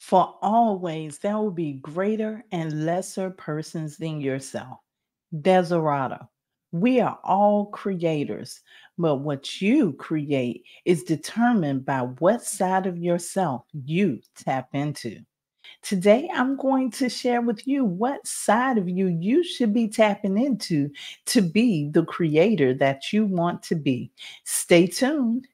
For always there will be greater and lesser persons than yourself. Desirado. We are all creators, but what you create is determined by what side of yourself you tap into. Today, I'm going to share with you what side of you should be tapping into to be the creator that you want to be. Stay tuned.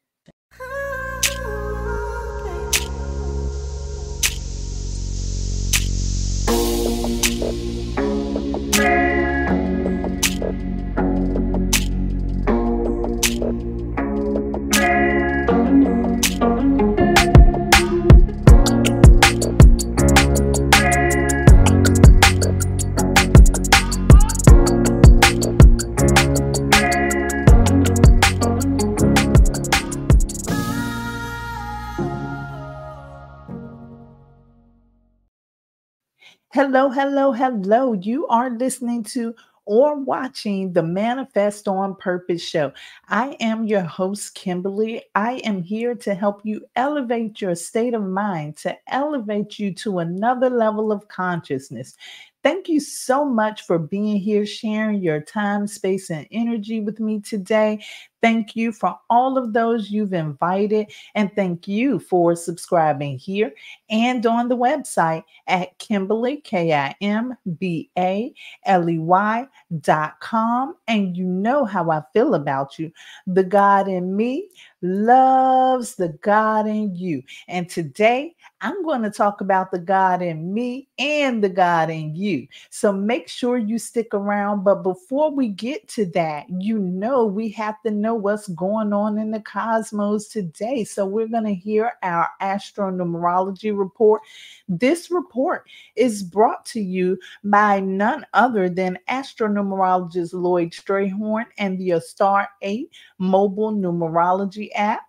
Hello, hello, hello. You are listening to or watching the Manifest on Purpose show. I am your host, Kimberly. I am here to help you elevate your state of mind, to elevate you to another level of consciousness. Thank you so much for being here, sharing your time, space, and energy with me today. Thank you for all of those you've invited, and thank you for subscribing here and on the website at Kimbaley, KimbaleyWilliams.com. And you know how I feel about you. The God in me loves the God in you. And today I'm going to talk about the God in me and the God in you. So make sure you stick around. But before we get to that, we have to know what's going on in the cosmos today. So we're going to hear our astronumerology report. This report is brought to you by none other than astronumerologist Lloyd Strayhorn and the Star 8 mobile numerology app.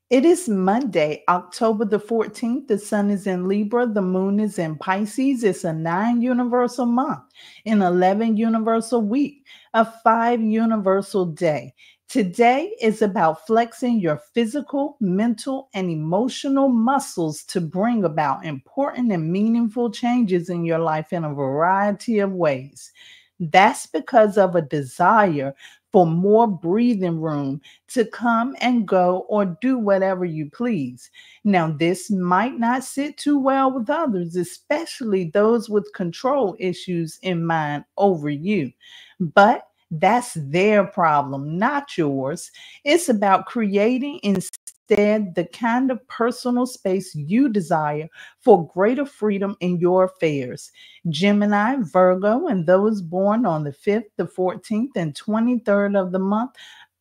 It is Monday, October the 14th. The sun is in Libra. The moon is in Pisces. It's a 9 universal month, an 11 universal week, a 5 universal day. Today is about flexing your physical, mental, and emotional muscles to bring about important and meaningful changes in your life in a variety of ways. That's because of a desire for more breathing room to come and go or do whatever you please. Now, this might not sit too well with others, especially those with control issues in mind over you. But that's their problem, not yours. It's about creating instead the kind of personal space you desire for greater freedom in your affairs. Gemini, Virgo, and those born on the 5th, the 14th, and 23rd of the month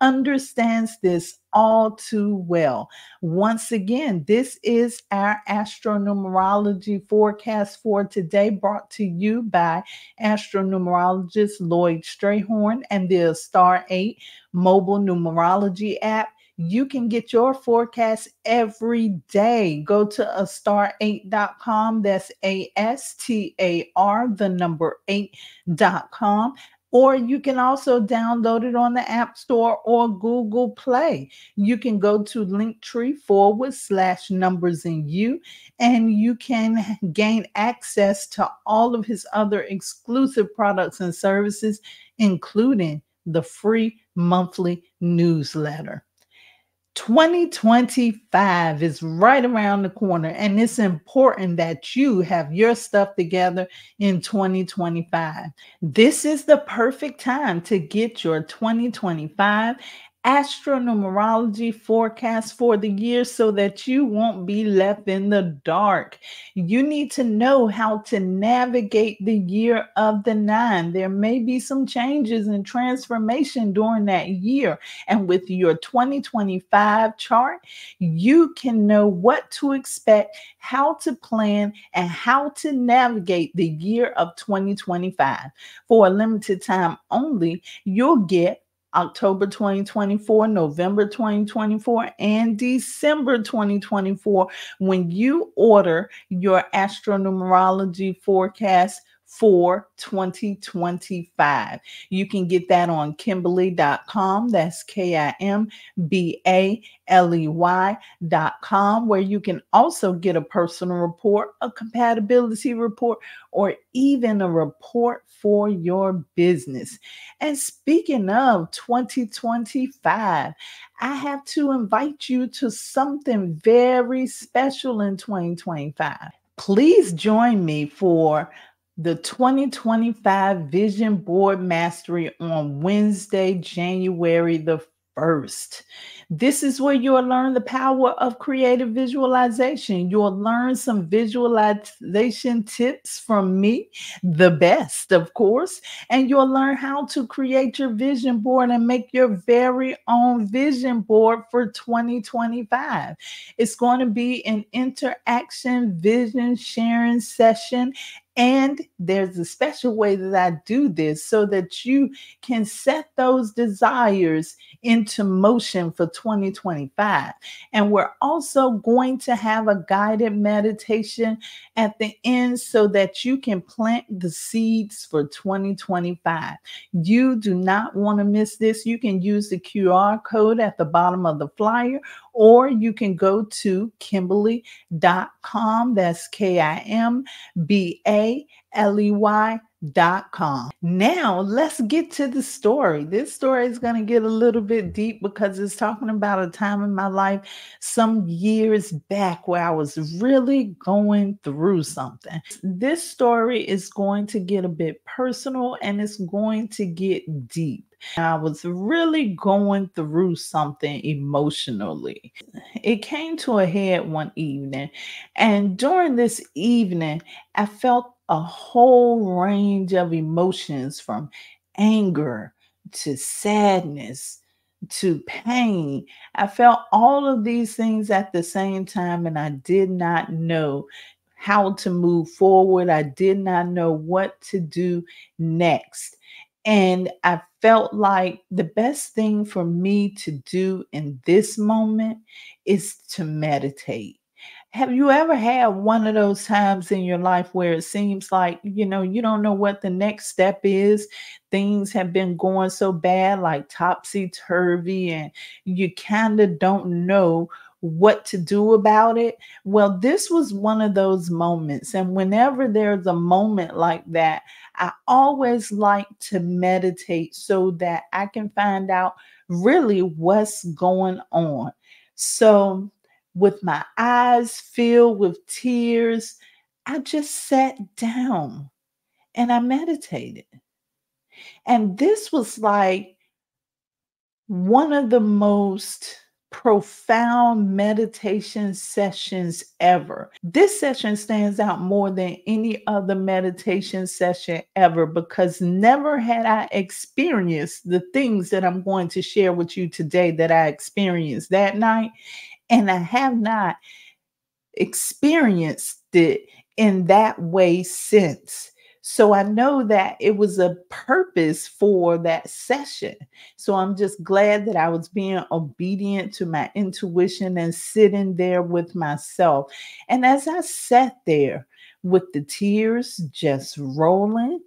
understands this all too well. Once again, this is our astronumerology forecast for today, brought to you by astronumerologist Lloyd Strayhorn and the Star 8 mobile numerology app. You can get your forecast every day. Go to astar8.com. That's ASTAR, the number 8.com. Or you can also download it on the App Store or Google Play. You can go to linktr.ee/numbersanyou, and you can gain access to all of his other exclusive products and services, including the free monthly newsletter. 2025 is right around the corner, and it's important that you have your stuff together in 2025. This is the perfect time to get your 2025 astronumerology forecast for the year so that you won't be left in the dark. You need to know how to navigate the year of the 9. There may be some changes and transformation during that year. And with your 2025 chart, you can know what to expect, how to plan, and how to navigate the year of 2025. For a limited time only, you'll get October 2024, November 2024, and December 2024 when you order your astronumerology forecast for 2025. You can get that on Kimbaley.com. That's KimbaleyWilliams.com, where you can also get a personal report, a compatibility report, or even a report for your business. And speaking of 2025, I have to invite you to something very special in 2025. Please join me for the 2025 Vision Board Mastery on Wednesday, January the 1st. This is where you'll learn the power of creative visualization. You'll learn some visualization tips from me, the best, of course, and you'll learn how to create your vision board and make your very own vision board for 2025. It's going to be an interaction vision sharing session. And there's a special way that I do this so that you can set those desires into motion for 2025. And we're also going to have a guided meditation at the end so that you can plant the seeds for 2025. You do not want to miss this. You can use the QR code at the bottom of the flyer, or you can go to Kimbaley.com. That's KimbaleyWilliams.com. Now, let's get to the story. This story is going to get a little bit deep because it's talking about a time in my life some years back where I was really going through something. This story is going to get a bit personal and it's going to get deep. I was really going through something emotionally. It came to a head one evening, and during this evening, I felt a whole range of emotions from anger to sadness to pain. I felt all of these things at the same time, and I did not know how to move forward. I did not know what to do next. And I felt like the best thing for me to do in this moment is to meditate. Have you ever had one of those times in your life where it seems like, you don't know what the next step is? Things have been going so bad, like topsy-turvy, and you kind of don't know what to do about it. Well, this was one of those moments. And whenever there's a moment like that, I always like to meditate so that I can find out really what's going on. So, with my eyes filled with tears, I just sat down and I meditated. And this was like one of the most profound meditation sessions ever. This session stands out more than any other meditation session ever because never had I experienced the things that I'm going to share with you today that I experienced that night. And I have not experienced it in that way since. So I know that it was a purpose for that session. So I'm just glad that I was being obedient to my intuition and sitting there with myself. And as I sat there with the tears just rolling,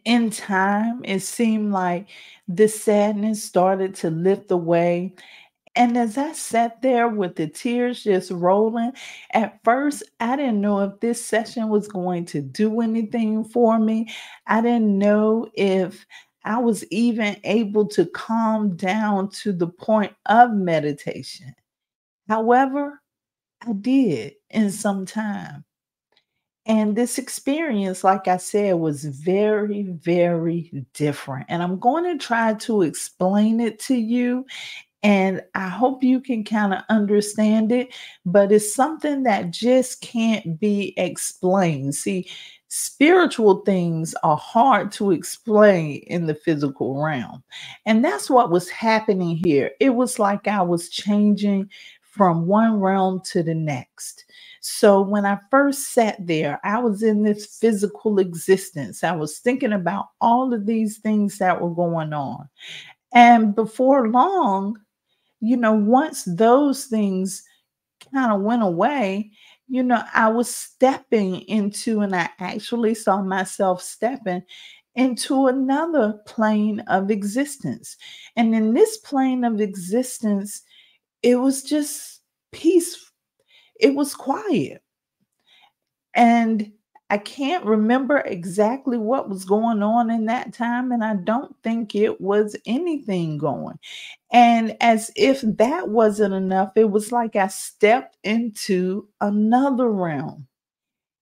in time, it seemed like the sadness started to lift away. And as I sat there with the tears just rolling, at first, I didn't know if this session was going to do anything for me. I didn't know if I was even able to calm down to the point of meditation. However, I did in some time. And this experience, like I said, was very, very different. And I'm going to try to explain it to you, and I hope you can kind of understand it, but it's something that just can't be explained. See, spiritual things are hard to explain in the physical realm. And that's what was happening here. It was like I was changing from one realm to the next. So when I first sat there, I was in this physical existence. I was thinking about all of these things that were going on. And before long, once those things kind of went away, I was stepping into, and I actually saw myself stepping into another plane of existence. And in this plane of existence, it was just peace. It was quiet. And I can't remember exactly what was going on in that time. And I don't think it was anything going. And as if that wasn't enough, it was like I stepped into another realm.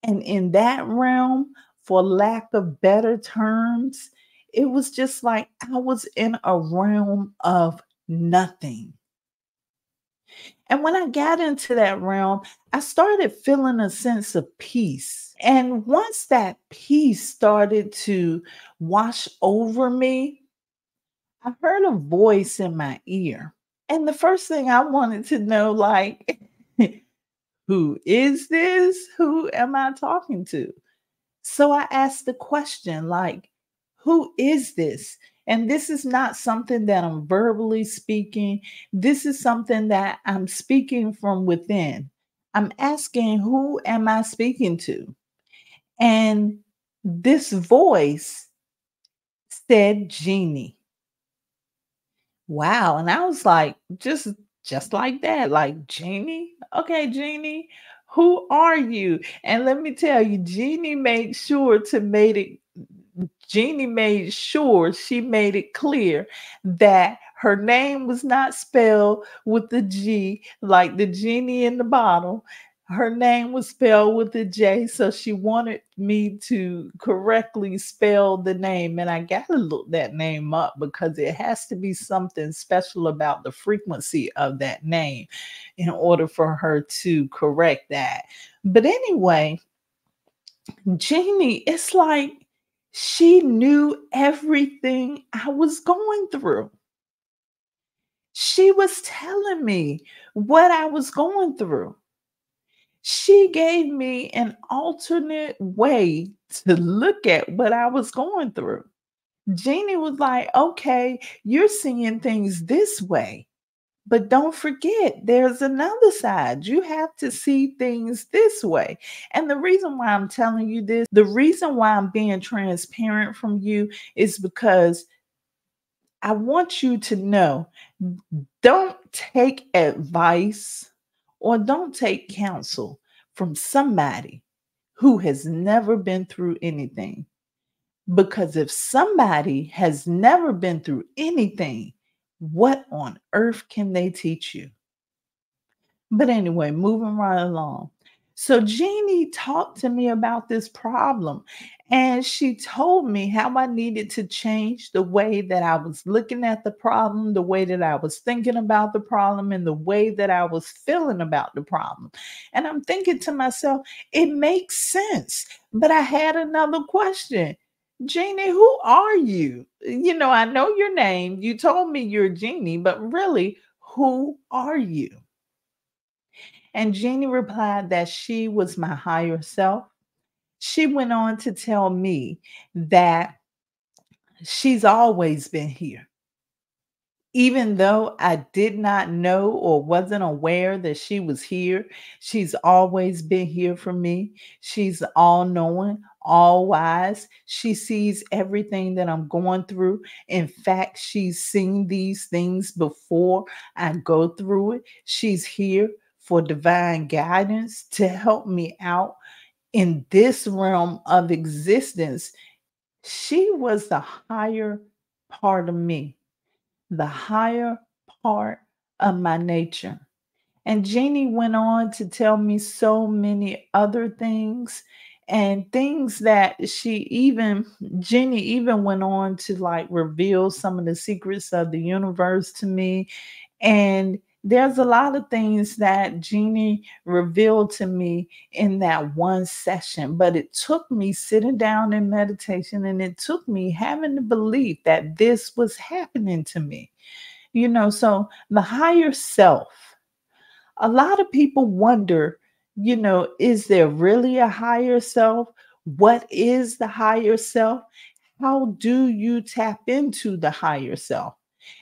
And in that realm, for lack of better terms, it was just like I was in a realm of nothing. And when I got into that realm, I started feeling a sense of peace. And once that peace started to wash over me, I heard a voice in my ear. And the first thing I wanted to know, like, who is this? Who am I talking to? So I asked the question, like, who is this? And this is not something that I'm verbally speaking. This is something that I'm speaking from within. I'm asking, who am I speaking to? And this voice said, Jeanie. Wow. And I was like, just like that, like, Jeanie? Okay, Jeanie, who are you? And let me tell you, Jeannie made sure she made it clear that her name was not spelled with the G, like the genie in the bottle. Her name was spelled with a J, so she wanted me to correctly spell the name. And I got to look that name up because it has to be something special about the frequency of that name in order for her to correct that. But anyway, Jeannie, it's like she knew everything I was going through. She was telling me what I was going through. She gave me an alternate way to look at what I was going through. Jeannie was like, okay, you're seeing things this way. But don't forget, there's another side. You have to see things this way. And the reason why I'm telling you this, the reason why I'm being transparent from you is because I want you to know, don't take advice or don't take counsel from somebody who has never been through anything. Because if somebody has never been through anything, what on earth can they teach you? But anyway, moving right along. So Jeannie talked to me about this problem and she told me how I needed to change the way that I was looking at the problem, the way that I was thinking about the problem, and the way that I was feeling about the problem. And I'm thinking to myself, it makes sense. But I had another question. Jeannie, who are you? I know your name. You told me you're Jeannie, but really, who are you? And Jeannie replied that she was my higher self. She went on to tell me that she's always been here. Even though I did not know or wasn't aware that she was here, she's always been here for me. She's all knowing, all wise. She sees everything that I'm going through. In fact, she's seen these things before I go through it. She's here for divine guidance to help me out in this realm of existence. She was the higher part of me, the higher part of my nature. And Jeannie went on to tell me so many other things and things that Jeannie even went on to like reveal some of the secrets of the universe to me. And there's a lot of things that Jeannie revealed to me in that one session, but it took me sitting down in meditation and it took me having the belief that this was happening to me. So the higher self, a lot of people wonder, is there really a higher self? What is the higher self? How do you tap into the higher self?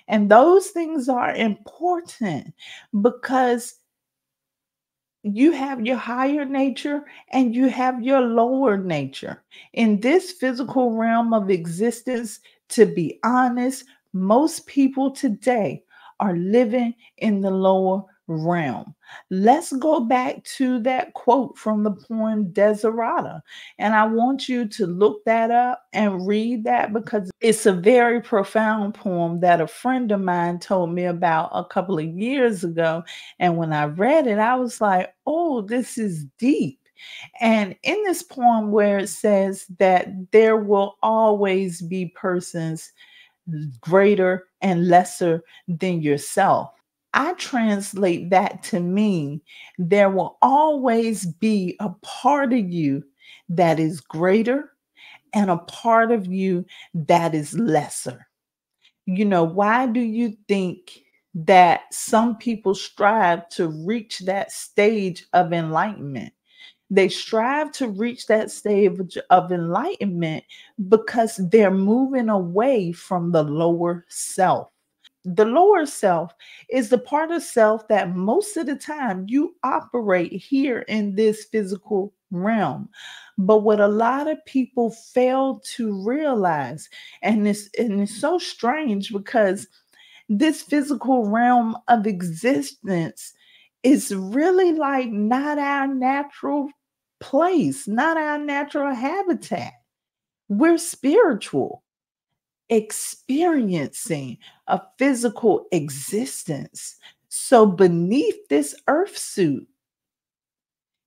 And those things are important because you have your higher nature and you have your lower nature. In this physical realm of existence, to be honest, most people today are living in the lower realm. Let's go back to that quote from the poem Desiderata. And I want you to look that up and read that because it's a very profound poem that a friend of mine told me about a couple of years ago. And when I read it, I was like, oh, this is deep. And in this poem, where it says that there will always be persons greater and lesser than yourself, I translate that to mean there will always be a part of you that is greater and a part of you that is lesser. Why do you think that some people strive to reach that stage of enlightenment? They strive to reach that stage of enlightenment because they're moving away from the lower self. The lower self is the part of self that most of the time you operate here in this physical realm. But what a lot of people fail to realize, and it's so strange because this physical realm of existence is really like not our natural place, not our natural habitat. We're spiritual, experiencing a physical existence. So beneath this earth suit,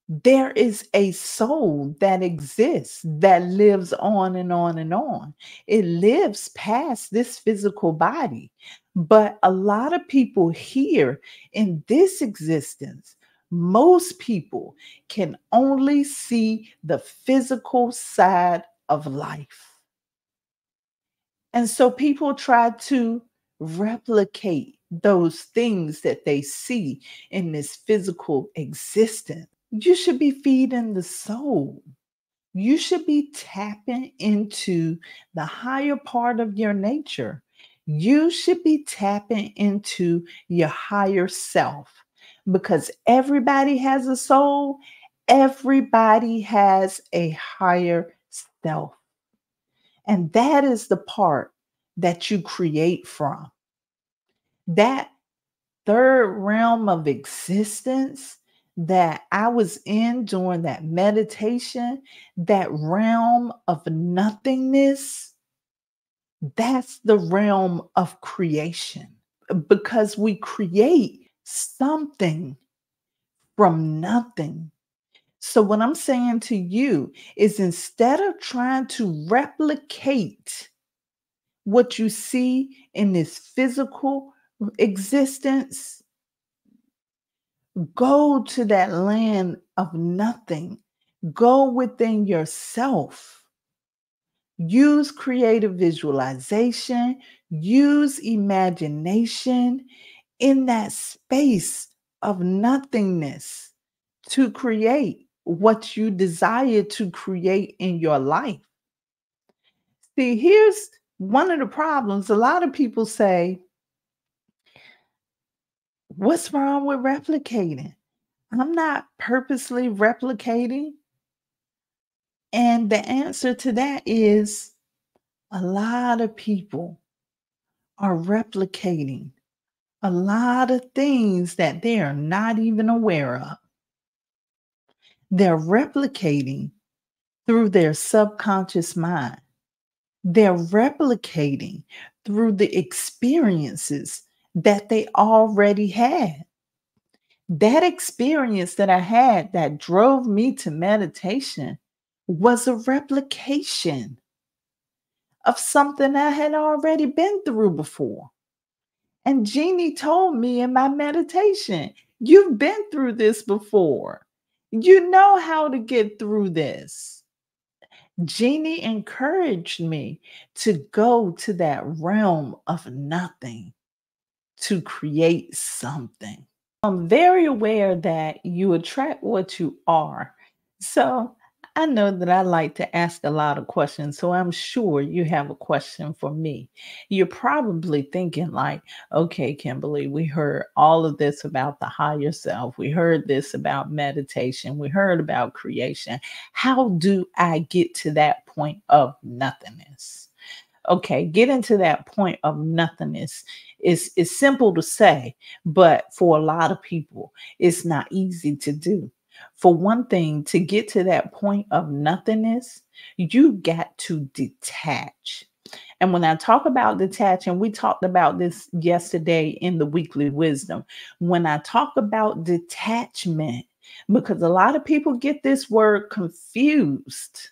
there is a soul that exists, that lives on and on and on. It lives past this physical body. But a lot of people here in this existence, most people can only see the physical side of life. And so people try to replicate those things that they see in this physical existence. You should be feeding the soul. You should be tapping into the higher part of your nature. You should be tapping into your higher self because everybody has a soul, everybody has a higher self. And that is the part that you create from. That third realm of existence that I was in during that meditation, that realm of nothingness, that's the realm of creation because we create something from nothing. So, what I'm saying to you is instead of trying to replicate what you see in this physical existence, go to that land of nothing. Go within yourself. Use creative visualization, use imagination in that space of nothingness to create what you desire to create in your life. See, here's one of the problems. A lot of people say, what's wrong with replicating? I'm not purposely replicating. And the answer to that is a lot of people are replicating a lot of things that they are not even aware of. They're replicating through their subconscious mind. They're replicating through the experiences that they already had. That experience that I had that drove me to meditation was a replication of something I had already been through before. And Jeanie told me in my meditation, you've been through this before. You know how to get through this. Jeanie encouraged me to go to that realm of nothing to create something. I'm very aware that you attract what you are. So I know that I like to ask a lot of questions, so I'm sure you have a question for me. You're probably thinking, like, okay, Kimberly, we heard all of this about the higher self. We heard this about meditation. We heard about creation. How do I get to that point of nothingness? Okay, getting to that point of nothingness is simple to say, but for a lot of people, it's not easy to do. For one thing, to get to that point of nothingness, you got to detach. And when I talk about detaching, we talked about this yesterday in the weekly wisdom. When I talk about detachment, because a lot of people get this word confused,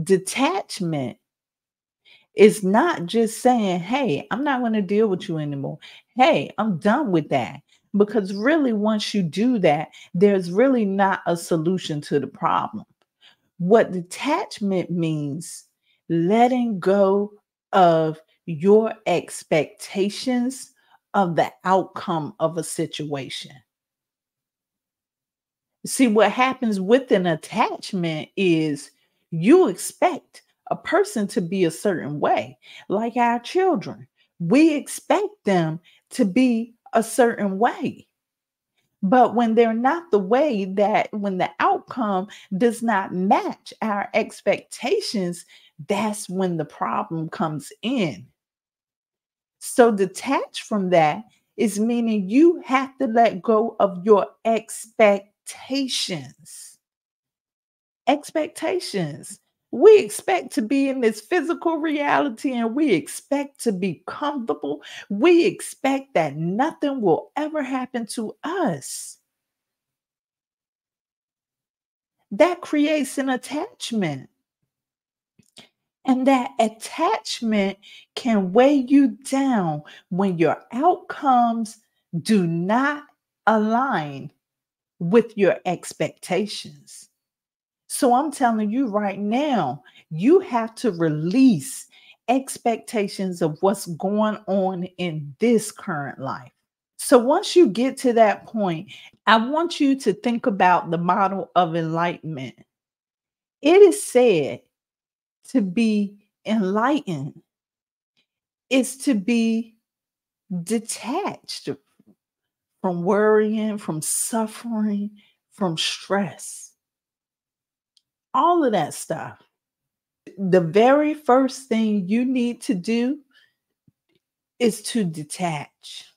detachment is not just saying, hey, I'm not going to deal with you anymore. Hey, I'm done with that. Because really, once you do that, there's really not a solution to the problem. What detachment means, letting go of your expectations of the outcome of a situation. See, what happens with an attachment is you expect a person to be a certain way, like our children. We expect them to be a certain way. But when they're not the way, that when the outcome does not match our expectations, that's when the problem comes in. So detach from that is meaning you have to let go of your expectations. Expectations. We expect to be in this physical reality and we expect to be comfortable. We expect that nothing will ever happen to us. That creates an attachment. And that attachment can weigh you down when your outcomes do not align with your expectations. So I'm telling you right now, you have to release expectations of what's going on in this current life. So once you get to that point, I want you to think about the model of enlightenment. It is said to be enlightened is to be detached from worrying, from suffering, from stress, all of that stuff. The very first thing you need to do is to detach.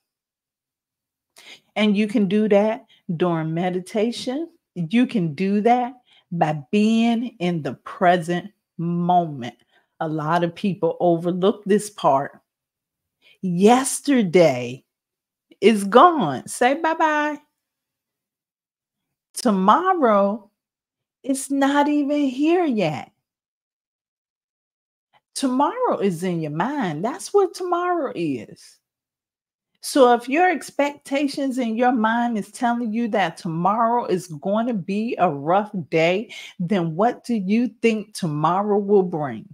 And you can do that during meditation. You can do that by being in the present moment. A lot of people overlook this part. Yesterday is gone. Say bye bye. Tomorrow, it's not even here yet. Tomorrow is in your mind. That's what tomorrow is. So if your expectations in your mind is telling you that tomorrow is going to be a rough day, then what do you think tomorrow will bring?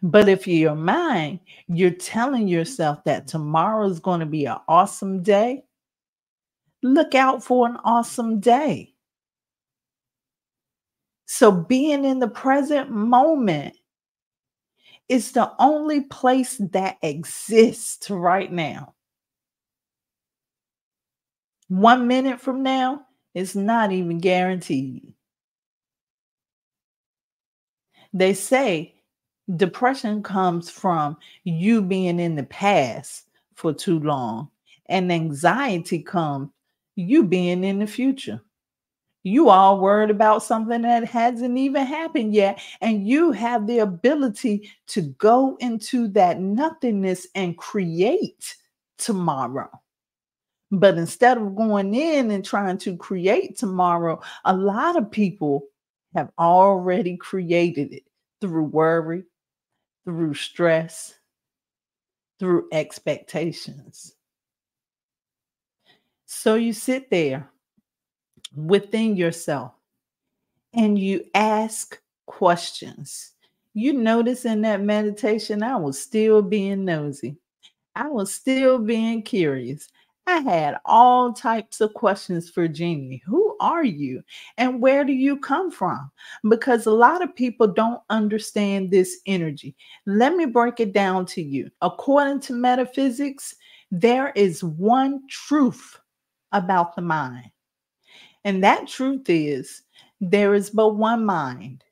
But if your mind, you're telling yourself that tomorrow is going to be an awesome day, look out for an awesome day. So being in the present moment is the only place that exists right now. 1 minute from now is not even guaranteed. They say depression comes from you being in the past for too long, and anxiety comes you being in the future. You all worried about something that hasn't even happened yet, and you have the ability to go into that nothingness and create tomorrow. But instead of going in and trying to create tomorrow, a lot of people have already created it through worry, through stress, through expectations. So you sit there within yourself and you ask questions. You notice in that meditation, I was still being nosy. I was still being curious. I had all types of questions for Jeanie. Who Who are you? And where do you come from? Because a lot of people don't understand this energy. Let me break it down to you. According to metaphysics, there is one truth about the mind. And that truth is there is but one mind.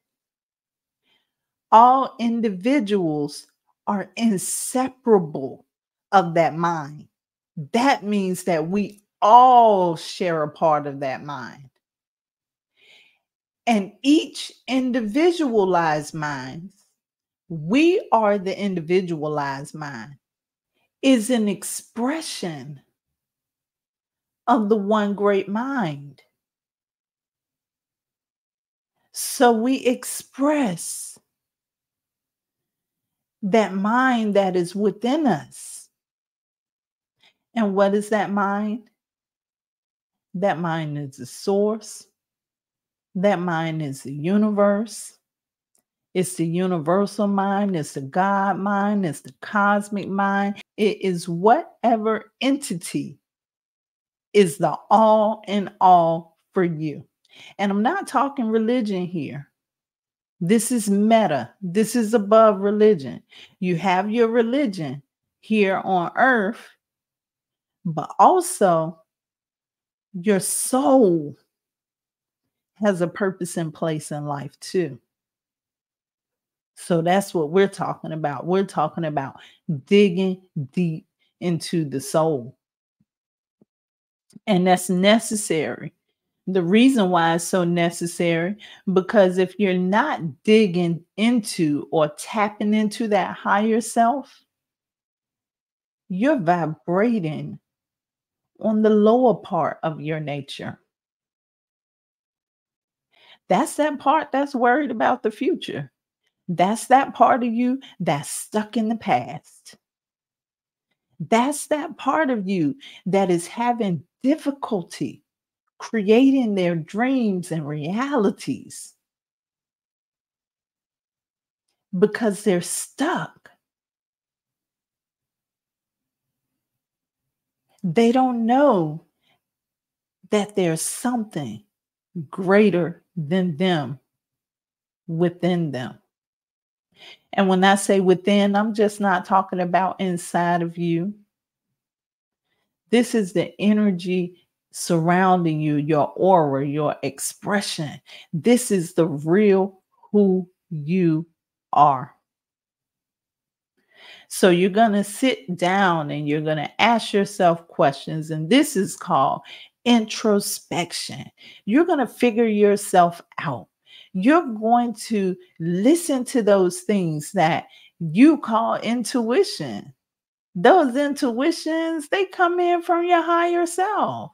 All individuals are inseparable of that mind. That means that we all share a part of that mind. And each individualized mind, we are the individualized mind, is an expression of the one great mind. So we express that mind that is within us. And what is that mind? That mind is the source. That mind is the universe. It's the universal mind. It's the God mind. It's the cosmic mind. It is whatever entity is the all in all for you. And I'm not talking religion here. This is meta. This is above religion. You have your religion here on earth, but also your soul has a purpose and place in life too. So that's what we're talking about. We're talking about digging deep into the soul. And that's necessary. The reason why it's so necessary, because if you're not digging into or tapping into that higher self, you're vibrating on the lower part of your nature. That's that part that's worried about the future. That's that part of you that's stuck in the past. That's that part of you that is having difficulty creating their dreams and realities because they're stuck. They don't know that there's something greater than them within them. And when I say within, I'm just not talking about inside of you. This is the energy surrounding you, your aura, your expression. This is the real who you are. So you're going to sit down and you're going to ask yourself questions. And this is called introspection. You're going to figure yourself out. You're going to listen to those things that you call intuition. Those intuitions, they come in from your higher self.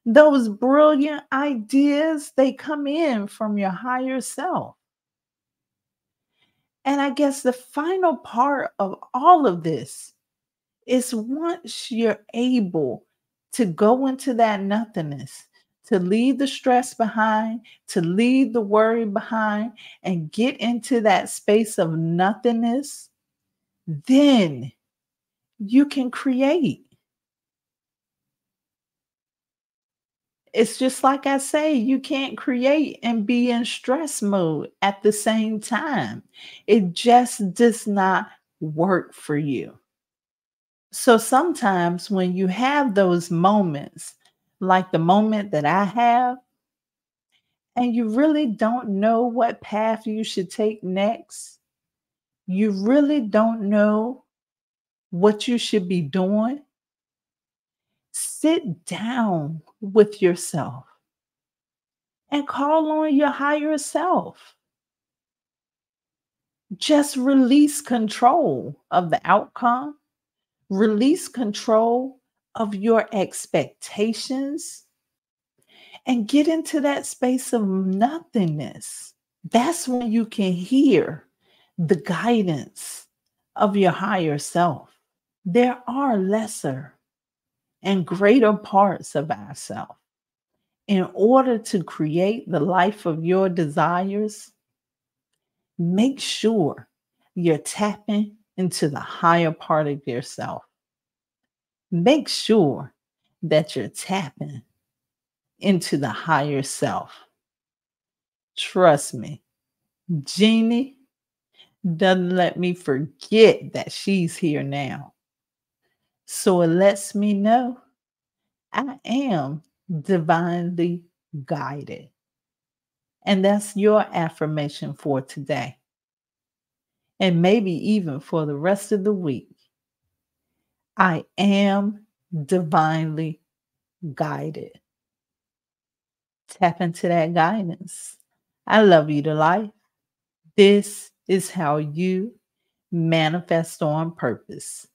Those brilliant ideas, they come in from your higher self. And I guess the final part of all of this is once you're able to go into that nothingness, to leave the stress behind, to leave the worry behind, and get into that space of nothingness, then you can create. It's just like I say, you can't create and be in stress mode at the same time. It just does not work for you. So sometimes when you have those moments, like the moment that I have, and you really don't know what path you should take next, you really don't know what you should be doing, sit down with yourself and call on your higher self. Just release control of the outcome, release control of your expectations, and get into that space of nothingness. That's when you can hear the guidance of your higher self. There are lesser and greater parts of ourselves. In order to create the life of your desires, make sure you're tapping into the higher part of yourself. Make sure that you're tapping into the higher self. Trust me, Jeanie doesn't let me forget that she's here now. So it lets me know I am divinely guided. And that's your affirmation for today. And maybe even for the rest of the week. I am divinely guided. Tap into that guidance. I love you to life. This is how you manifest on purpose.